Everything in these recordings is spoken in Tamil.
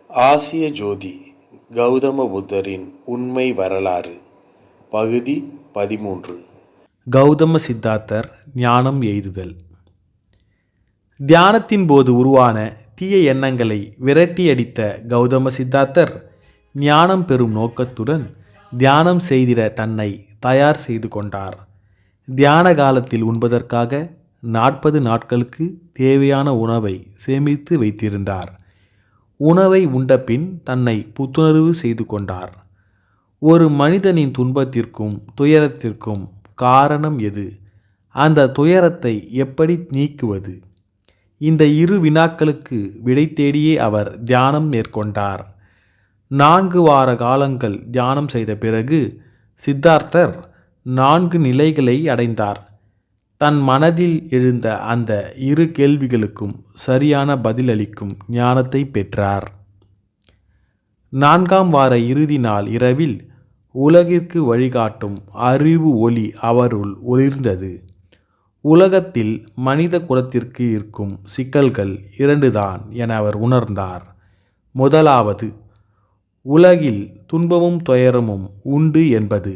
ஆசிய ஜோதி கௌதம புத்தரின் உண்மை வரலாறு பகுதி 13. கௌதம சித்தார்த்தர் ஞானம் எய்துதல். தியானத்தின் போது உருவான தீய எண்ணங்களை விரட்டியடித்த கௌதம சித்தார்த்தர் ஞானம் பெறும் நோக்கத்துடன் தியானம் செய்திட தன்னை தயார் செய்து கொண்டார். தியான காலத்தில் உண்பதற்காக 40 நாட்களுக்கு தேவையான உணவை சேமித்து வைத்திருந்தார். உணவை உண்டபின் தன்னை புத்துணர்வு செய்து கொண்டார். ஒரு மனிதனின் துன்பத்திற்கும் துயரத்திற்கும் காரணம் எது? அந்த துயரத்தை எப்படி நீக்குவது? இந்த 2 வினாக்களுக்கு விடை தேடியே அவர் தியானம் மேற்கொண்டார். 4 வார காலங்கள் தியானம் செய்த பிறகு சித்தார்த்தர் 4 நிலைகளை அடைந்தார். தன் மனதில் எழுந்த அந்த 2 கேள்விகளுக்கும் சரியான பதிலளிக்கும் ஞானத்தை பெற்றார். 4ஆம் வார இறுதி நாள் இரவில் உலகிற்கு வழிகாட்டும் அறிவு ஒளி அவருள் ஒளிர்ந்தது. உலகத்தில் மனித குலத்திற்கு இருக்கும் சிக்கல்கள் 2 தான் என அவர் உணர்ந்தார். முதலாவது, உலகில் துன்பமும் துயரமும் உண்டு என்பது.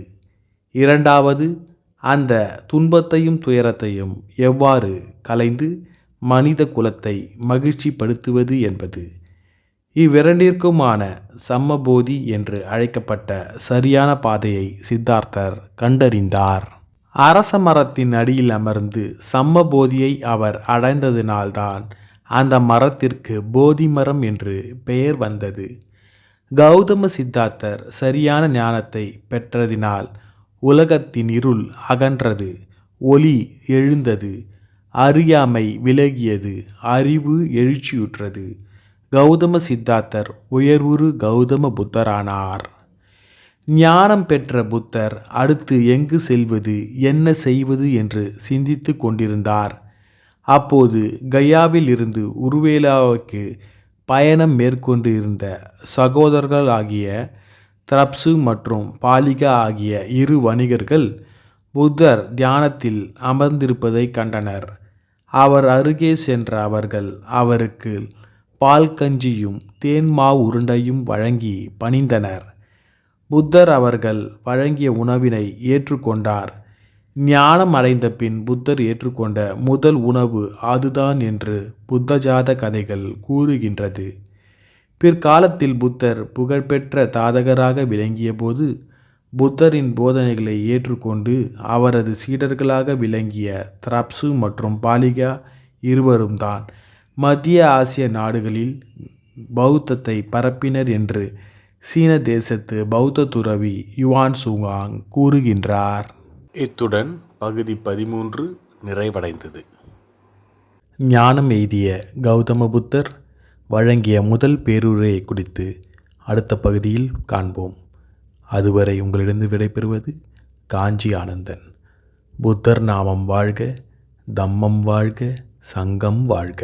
இரண்டாவது, அந்த துன்பத்தையும் துயரத்தையும் எவ்வாறு களைந்து மனித குலத்தை மகிழ்ச்சிப்படுத்துவது என்பது. இவ்விரண்டிற்குமான சம்மபோதி என்று அழைக்கப்பட்ட சரியான பாதையை சித்தார்த்தர் கண்டறிந்தார். அரச மரத்தின் அடியில் அமர்ந்து சம்மபோதியை அவர் அடைந்ததினால்தான் அந்த மரத்திற்கு போதி மரம் என்று பெயர் வந்தது. கௌதம சித்தார்த்தர் சரியான ஞானத்தை பெற்றதினால் உலகத்தின் இருள் அகன்றது, ஒளி எழுந்தது, அறியாமை விலகியது, அறிவு எழுச்சியுற்றது. கௌதம சித்தார்த்தர் உயர்வுறு கௌதம புத்தரானார். ஞானம் பெற்ற புத்தர் அடுத்து எங்கு செல்வது, என்ன செய்வது என்று சிந்தித்து கொண்டிருந்தார். அப்போது கயாவில் இருந்து உருவேலாவுக்கு பயணம் மேற்கொண்டு இருந்த சகோதரர்களாகிய திரப்சு மற்றும் பாலிகா ஆகிய 2 வணிகர்கள் புத்தர் தியானத்தில் அமர்ந்திருப்பதை கண்டனர். அவர் அருகே சென்ற அவர்கள் அவருக்கு பால் கஞ்சியும் தேன்மாவு உருண்டையும் வழங்கி பணிந்தனர். புத்தர் அவர்கள் வழங்கிய உணவினை ஏற்றுக்கொண்டார். ஞானம் அடைந்த பின் புத்தர் ஏற்றுக்கொண்ட முதல் உணவு அதுதான் என்று புத்தஜாத கதைகள் கூறுகின்றது. பிற்காலத்தில் புத்தர் புகழ்பெற்ற தாதகராக விளங்கிய போது புத்தரின் போதனைகளை ஏற்றுக்கொண்டு அவரது சீடர்களாக விளங்கிய திரப்சு மற்றும் பாலிகா இருவரும் தான் மத்திய ஆசிய நாடுகளில் பௌத்தத்தை பரப்பினர் என்று சீன தேசத்து பௌத்த துறவி யுவான் சுங்காங் கூறுகின்றார். இத்துடன் பகுதி 13 நிறைவடைந்தது. ஞானம் எய்திய கௌதம புத்தர் வழங்கிய முதல் பேருரையை குறித்து அடுத்த பகுதியில் காண்போம். அதுவரை உங்களிடம் விடைபெறுவது காஞ்சி ஆனந்தன். புத்தர் நாமம் வாழ்க, தம்மம் வாழ்க, சங்கம் வாழ்க.